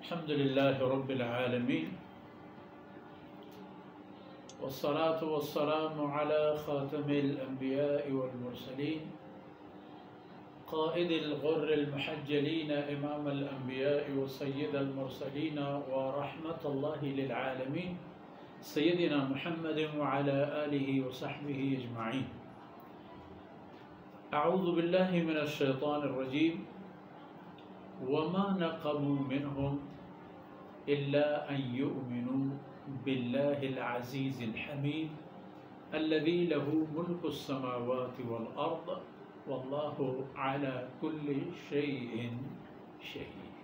الحمد لله رب العالمين والصلاة والسلام على خاتم الأنبياء والمرسلين قائد الغر المحجلين إمام الأنبياء وسيد المرسلين ورحمة الله للعالمين سيدنا محمد وعلى آله وصحبه أجمعين. أعوذ بالله من الشيطان الرجيم. وما نقموا منهم إلا أن يؤمنوا بالله العزيز الحميد الذي له ملك السماوات والأرض والله على كل شيء شهيد.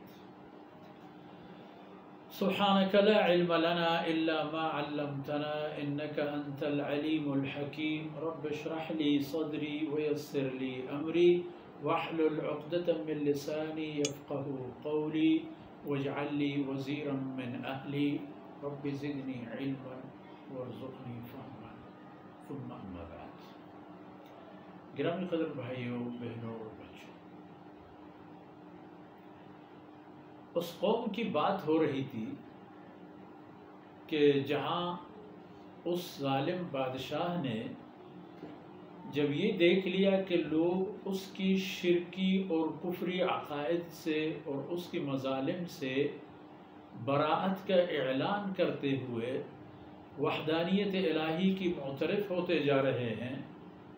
سبحانك لا علم لنا إلا ما علمتنا إنك أنت العليم الحكيم. رب اشرح لي صدري ويسر لي أمري واحلل عقدة من لساني يفقه قولي واجعل لي وزيرا من أهلي رب زدني علما وارزقني فهما ثم أما بعد. گرامی قدر بھائیوں بہنوں اور بچوں، اس قوم کی بات ہو رہی تھی کہ جہاں اس ظالم بادشاہ نے جب یہ دیکھ لیا کہ لوگ اس کی شرکی اور کفری عقائد سے اور اس کی مظالم سے براءت کا اعلان کرتے ہوئے وحدانیت الہی کی معترف ہوتے جا رہے ہیں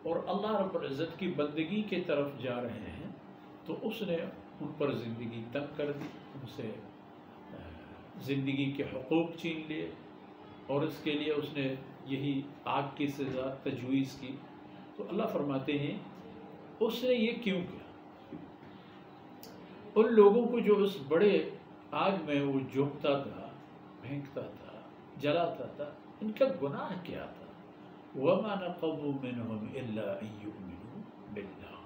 اور اللہ رب العزت کی بندگی کی طرف جا رہے ہیں، تو اس نے ان پر زندگی تنگ کر دی، ان سے زندگی کے حقوق چھین لیے اور اس کے لیے اس نے یہی آگ کی سزا تجویز کی. تو اللہ فرماتے ہیں اس نے یہ کیوں کیا؟ ان لوگوں کو جو اس بڑے آگ میں وہ جھونکتا تھا، پھینکتا تھا، جلاتا تھا، ان کا گناہ کیا تھا؟ وَمَا نَقَمُوا مِنْهُمْ إِلَّا أَن يُؤْمِنُوا بِاللَّهِ.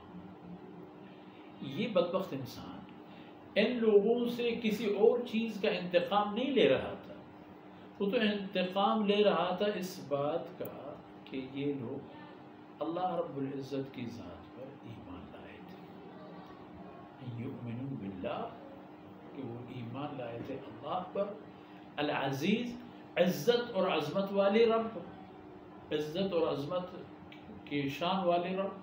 یہ بدبخت انسان ان لوگوں سے کسی اور چیز کا انتقام نہیں لے رہا تھا، وہ تو انتقام لے رہا تھا اس بات کا کہ یہ لوگ اللہ رب العزت کی ذات پر ایمان لائے تھے. یؤمنون باللہ، کہ وہ ایمان لائے تھے اللہ پر، العزیز، عزت اور عظمت والے رب، عزت اور عظمت کی شان والے رب،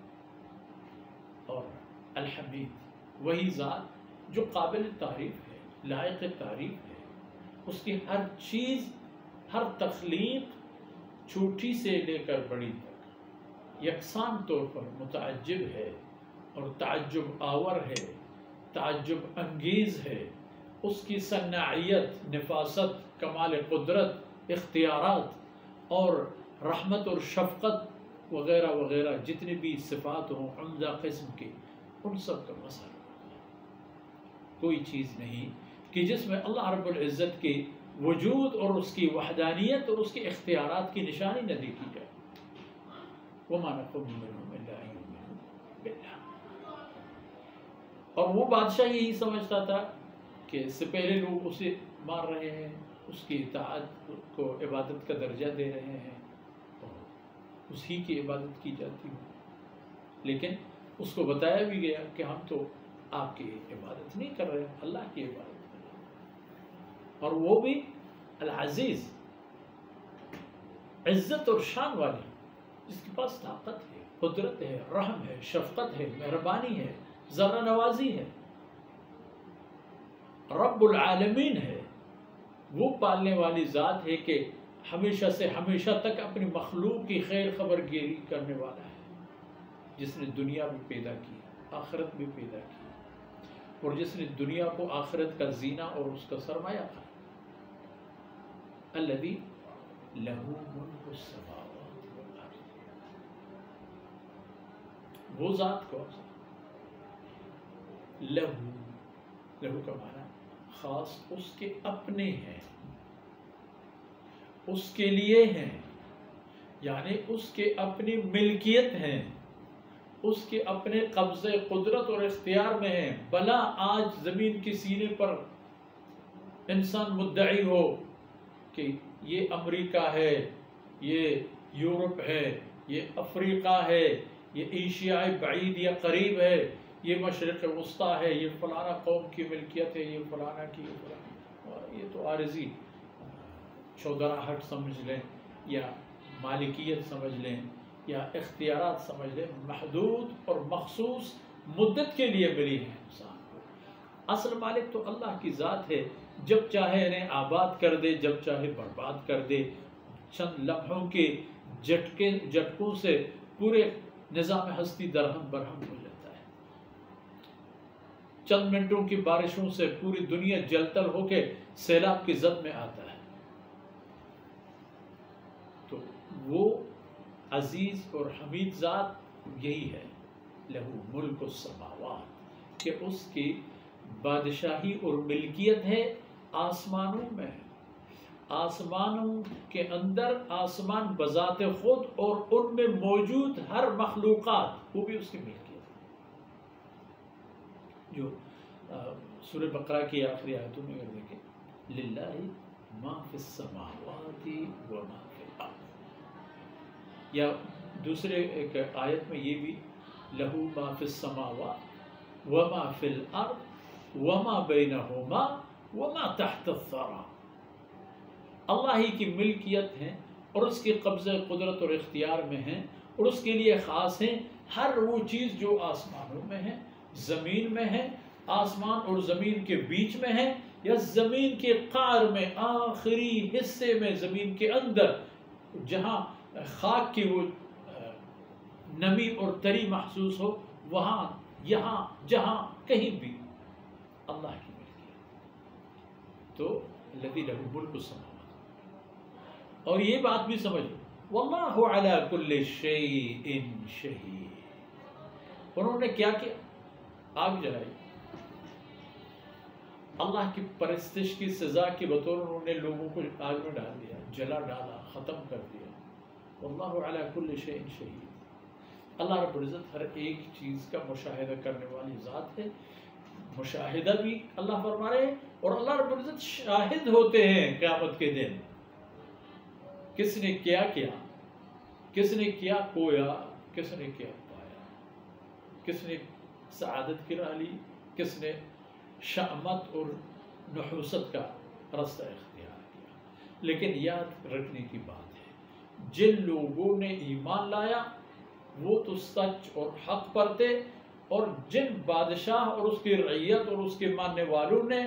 اور الحمید، وہی ذات جو قابل تعریف ہے، لائق تعریف ہے. اس کی ہر چیز، ہر تخلیق، چھوٹی سے لے کر بڑی تک یکساں طور پر متعجب ہے اور تعجب آور ہے، تعجب انگیز ہے. اس کی صناعیت، نفاست، کمال قدرت، اختیارات اور رحمت اور شفقت وغیرہ وغیرہ جتنی بھی صفات ہوں عمدہ قسم کی، ان سب کا مسئلہ. کوئی چیز نہیں کہ جس میں اللہ رب العزت کے وجود اور اس کی وحدانیت اور اس کے اختیارات کی نشانی نہ دیکھی جائے. وَمَا نَقَمُوا مِنْهُمْ إِلَّا أَن يُؤْمِنُوا بِاللَّهِ. اور وہ بادشاہ یہی سمجھتا تھا کہ اس سے پہلے لوگ اسے مار رہے ہیں، اس کی اطاعت کو عبادت کا درجہ دے رہے ہیں اور اسی کی عبادت کی جاتی ہو، لیکن اس کو بتایا بھی گیا کہ ہم تو آپ کی عبادت نہیں کر رہے ہیں، اللہ کی عبادت کر رہے ہیں. اور وہ بھی العزیز، عزت اور شان والی، جس کے پاس طاقت ہے، قدرت ہے، رحم ہے، شفقت ہے، مہربانی ہے، ذرہ نوازی ہے، رب العالمین ہے. وہ پالنے والی ذات ہے کہ ہمیشہ سے ہمیشہ تک اپنی مخلوق کی خیر خبر گیری کرنے والا ہے، جس نے دنیا بھی پیدا کی، آخرت بھی پیدا کی، اور جس نے دنیا کو آخرت کا زینہ اور اس کا سرمایہ کہا. الذی لہ ملک السماوات والارض. وہ ذات کو لہو، لہو کا معنی خاص اس کے اپنے ہیں، اس کے لیے ہیں، یعنی اس کے اپنی ملکیت ہیں، اس کے اپنے قبضے، قدرت اور اختیار میں ہیں. بلا آج زمین کے سینے پر انسان مدعی ہو کہ یہ امریکہ ہے، یہ یورپ ہے، یہ افریقہ ہے، یہ ایشیائی بعید یا قریب ہے، یہ مشرق وسطیٰ ہے، یہ فلانا قوم کی ملکیت ہے، یہ فلانا کی، یہ فلانا. یہ تو عارضی چودراہٹ سمجھ لیں یا مالکیت سمجھ لیں یا اختیارات سمجھ لیں، محدود اور مخصوص مدت کے لیے ملی ہے انسان کو۔ اصل مالک تو اللہ کی ذات ہے، جب چاہے انہیں آباد کر دے، جب چاہے برباد کر دے۔ چند لمحوں کے جھٹکوں سے پورے نظام ہستی درہم برہم ہو جاتا ہے، چند منٹوں کی بارشوں سے پوری دنیا جل تل ہو کے سیلاب کی زد میں آتا ہے۔ تو وہ عزیز اور حمید ذات یہی ہے، لہو ملک السماوات، کہ اس کی بادشاہی اور ملکیت ہے آسمانوں میں، آسمانوں کے اندر، آسمان بذات خود اور ان میں موجود ہر مخلوقات، وہ بھی اس کی ملکیت ہے۔ جو سورہ بقرہ کی آخری آیتوں میں اگر دیکھیں، للہ ما فی السماوات وما فی الارض، یا دوسرے ایک آیت میں یہ بھی، لہو ما فی السماوات وما فی الارض وما بینہما وما تحت الثری، اللہ ہی کی ملکیت ہے اور اس کی قبضہ قدرت اور اختیار میں ہیں، اور اس کے لیے خاص ہیں ہر وہ چیز جو آسمانوں میں ہے، زمین میں ہے، آسمان اور زمین کے بیچ میں ہے، یا زمین کے قعر میں، آخری حصے میں، زمین کے اندر، جہاں خاک کی وہ نمی اور تری محسوس ہو، وہاں، یہاں، جہاں، کہیں بھی اللہ کی ملکیت۔ تو الذی لہ ملک السماوات، اور یہ بات بھی سمجھ لو، واللہ علی کل شیء شہید۔ انہوں نے کیا کیا؟ آگ جلائی، اللہ کی پرستش کی سزا کے بطور انہوں نے لوگوں کو آگ میں ڈال دیا، جلا ڈالا، ختم کر دیا۔ واللہ علی کل شیء شہید، اللہ رب العزت ہر ایک چیز کا مشاہدہ کرنے والی ذات ہے، مشاہدہ بھی اللہ فرما رہے ہیں، اور اللہ رب العزت شاہد ہوتے ہیں قیامت کے دن، کس نے کیا کیا، کس نے کیا کویا، کس نے کیا پایا، کس نے سعادت کی راہ لی، کس نے شأمت اور نحوست کا رستہ اختیار کیا۔ لیکن یاد رکھنے کی بات ہے، جن لوگوں نے ایمان لایا وہ تو سچ اور حق پر تھے، اور جن بادشاہ اور اس کی رعیت اور اس کے ماننے والوں نے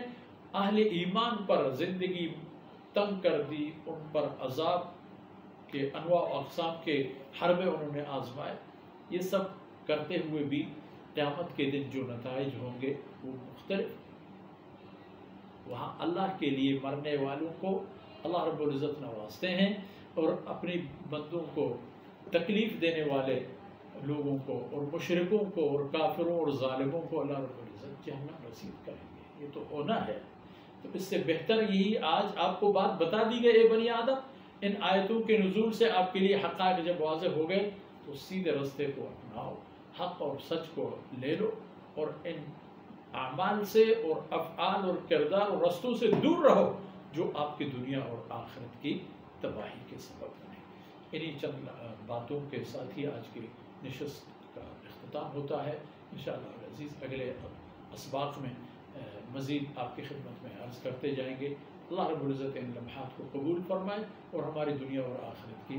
اہل ایمان پر زندگی تنگ کر دی، ان پر عذاب کے انواع و اقسام کے حربے انہوں نے آزمائے، یہ سب کرتے ہوئے بھی قیامت کے دن جو نتائج ہوں گے وہ مختلف۔ وہاں اللہ کے لیے مرنے والوں کو اللہ رب العزت نوازتے ہیں، اور اپنی بندوں کو تکلیف دینے والے لوگوں کو اور مشرکوں کو اور کافروں اور ظالموں کو اللہ رب العزت جہنم نصیب کریں گے۔ یہ تو ہونا ہے۔ تو اس سے بہتر یہی آج آپ کو بات بتا دی گئی، اے بنی آدم، ان آیتوں کے نزول سے آپ کے لیے حقائق جب واضح ہو گئے تو سیدھے رستے کو اپناؤ، حق اور سچ کو لے لو، اور ان اعمال سے اور افعال اور کردار اور رستوں سے دور رہو جو آپ کی دنیا اور آخرت کی تباہی کے سبب بنے۔ انہی چند باتوں کے ساتھ ہی آج کی نشست کا اختتام ہوتا ہے۔ انشاءاللہ العزیز اگلے اسباق میں مزید آپ کی خدمت میں عرض کرتے جائیں گے۔ اللہ رب العزت ان لمحات کو قبول فرمائے اور ہماری دنیا اور آخرت کی،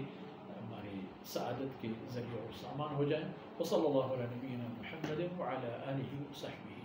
ہماری سعادت کے ذریعہ اور سامان ہو جائیں۔ وصلی اللہ علی نبینا محمد وعلی آلہ وصحبہ